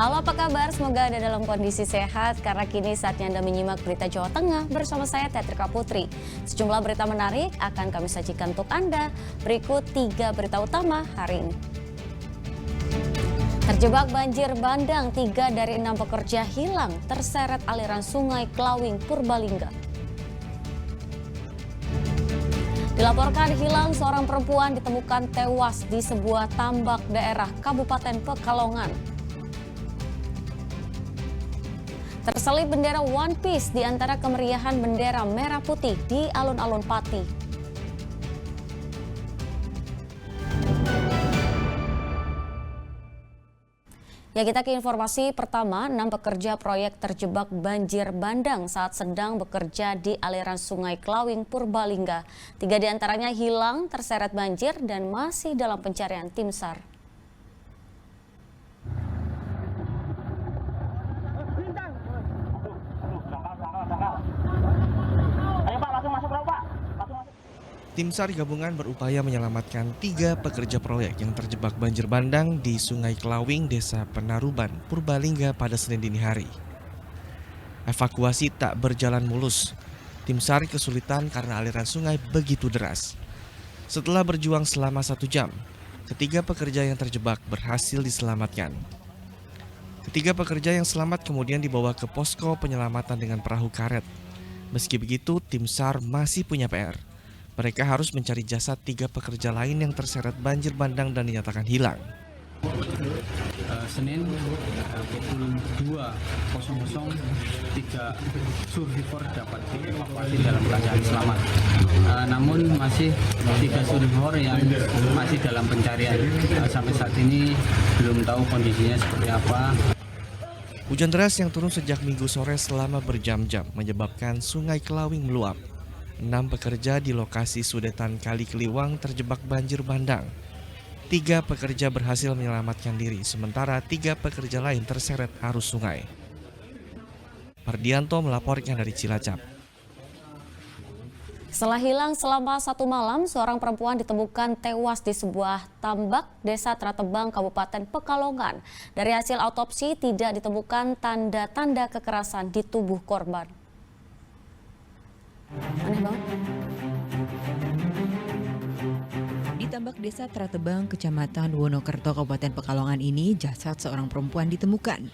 Halo, apa kabar? Semoga Anda dalam kondisi sehat karena kini saatnya Anda menyimak berita Jawa Tengah bersama saya Tetrika Putri. Sejumlah berita menarik akan kami sajikan untuk Anda. Berikut 3 berita utama hari ini. Terjebak banjir bandang, 3 dari 6 pekerja hilang terseret aliran sungai Klawing, Purbalingga. Dilaporkan hilang seorang perempuan ditemukan tewas di sebuah tambak daerah Kabupaten Pekalongan. Terselip bendera One Piece di antara kemeriahan bendera merah putih di alun-alun Pati. Ya, kita ke informasi pertama. 6 pekerja proyek terjebak banjir bandang saat sedang bekerja di aliran sungai Klawing, Purbalingga. 3 diantaranya hilang terseret banjir dan masih dalam pencarian tim SAR. Tim SAR gabungan berupaya menyelamatkan 3 pekerja proyek yang terjebak banjir bandang di Sungai Klawing, Desa Penaruban, Purbalingga pada Senin dini hari. Evakuasi tak berjalan mulus. Tim SAR kesulitan karena aliran sungai begitu deras. Setelah berjuang selama 1 jam, ketiga pekerja yang terjebak berhasil diselamatkan. Ketiga pekerja yang selamat kemudian dibawa ke posko penyelamatan dengan perahu karet. Meski begitu, tim SAR masih punya PR. Mereka harus mencari jasad 3 pekerja lain yang terseret banjir bandang dan dinyatakan hilang. Senin pukul 2.00 3 survivor dapat dievakuasi dalam keadaan selamat. Namun masih 3 survivor yang masih dalam pencarian. Sampai saat ini belum tahu kondisinya seperti apa. Hujan deras yang turun sejak Minggu sore selama berjam-jam menyebabkan Sungai Klawing meluap. 6 pekerja di lokasi sudetan Kali Keliwang terjebak banjir bandang. 3 pekerja berhasil menyelamatkan diri, sementara 3 pekerja lain terseret arus sungai. Pardianto melaporkan dari Cilacap. Setelah hilang selama 1 malam, seorang perempuan ditemukan tewas di sebuah tambak Desa Tratebang, Kabupaten Pekalongan. Dari hasil autopsi tidak ditemukan tanda-tanda kekerasan di tubuh korban. Aneh banget. Di tambak Desa Tratebang, Kecamatan Wonokerto, Kabupaten Pekalongan ini, jasad seorang perempuan ditemukan.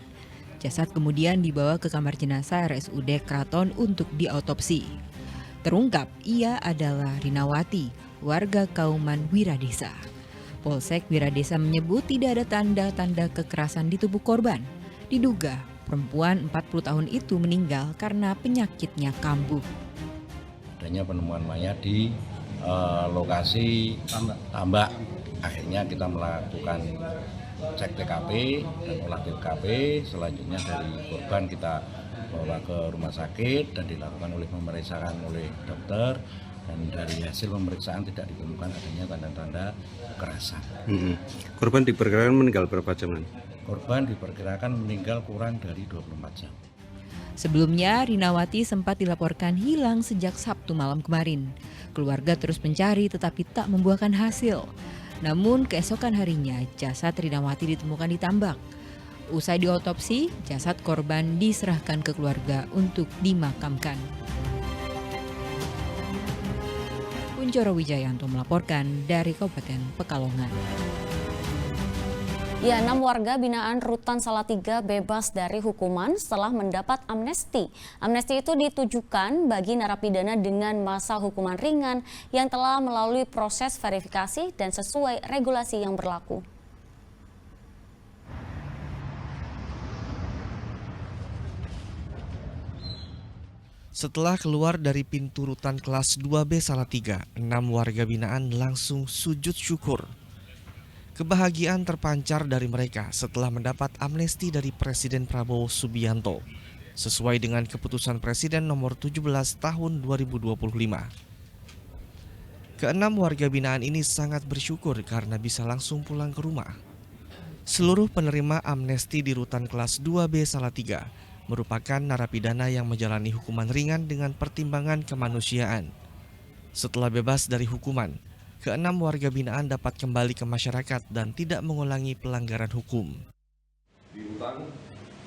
Jasad kemudian dibawa ke kamar jenazah RSUD Kraton untuk diautopsi. Terungkap ia adalah Rinawati, warga Kauman Wiradesa. Polsek Wiradesa menyebut tidak ada tanda-tanda kekerasan di tubuh korban. Diduga perempuan 40 tahun itu meninggal karena penyakitnya kambuh. Adanya penemuan mayat di lokasi tambak. Akhirnya kita melakukan cek TKP dan olah TKP. Selanjutnya dari korban kita bawa ke rumah sakit dan dilakukan pemeriksaan oleh dokter. Dan dari hasil pemeriksaan tidak ditemukan adanya tanda-tanda kekerasan. Korban diperkirakan meninggal berapa jam? Korban diperkirakan meninggal kurang dari 24 jam. Sebelumnya, Rinawati sempat dilaporkan hilang sejak Sabtu malam kemarin. Keluarga terus mencari tetapi tak membuahkan hasil. Namun keesokan harinya, jasad Rinawati ditemukan di tambak. Usai diotopsi, jasad korban diserahkan ke keluarga untuk dimakamkan. Kunchoro Wijayanto melaporkan dari Kabupaten Pekalongan. Ya, 6 warga binaan Rutan Salatiga bebas dari hukuman setelah mendapat amnesti. Amnesti itu ditujukan bagi narapidana dengan masa hukuman ringan yang telah melalui proses verifikasi dan sesuai regulasi yang berlaku. Setelah keluar dari pintu rutan kelas 2B Salatiga, 6 warga binaan langsung sujud syukur. Kebahagiaan terpancar dari mereka setelah mendapat amnesti dari Presiden Prabowo Subianto sesuai dengan keputusan Presiden nomor 17 tahun 2025. Keenam warga binaan ini sangat bersyukur karena bisa langsung pulang ke rumah. Seluruh penerima amnesti di rutan kelas 2B Salatiga merupakan narapidana yang menjalani hukuman ringan dengan pertimbangan kemanusiaan. Setelah bebas dari hukuman, keenam warga binaan dapat kembali ke masyarakat dan tidak mengulangi pelanggaran hukum. Rutan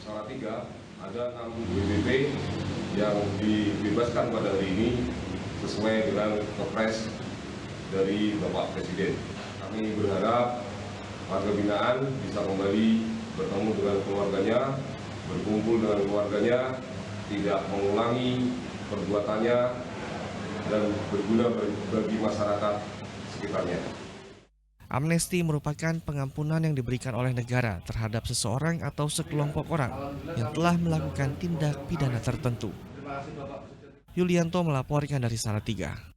Salatiga ada 6 WBP yang dibebaskan pada hari ini sesuai dengan kepres dari Bapak Presiden. Kami berharap warga binaan bisa kembali bertemu dengan keluarganya, berkumpul dengan keluarganya, tidak mengulangi perbuatannya, dan berguna bagi masyarakat sekitarnya. Amnesti merupakan pengampunan yang diberikan oleh negara terhadap seseorang atau sekelompok orang yang telah melakukan tindak pidana tertentu. Yulianto melaporkan dari Salatiga.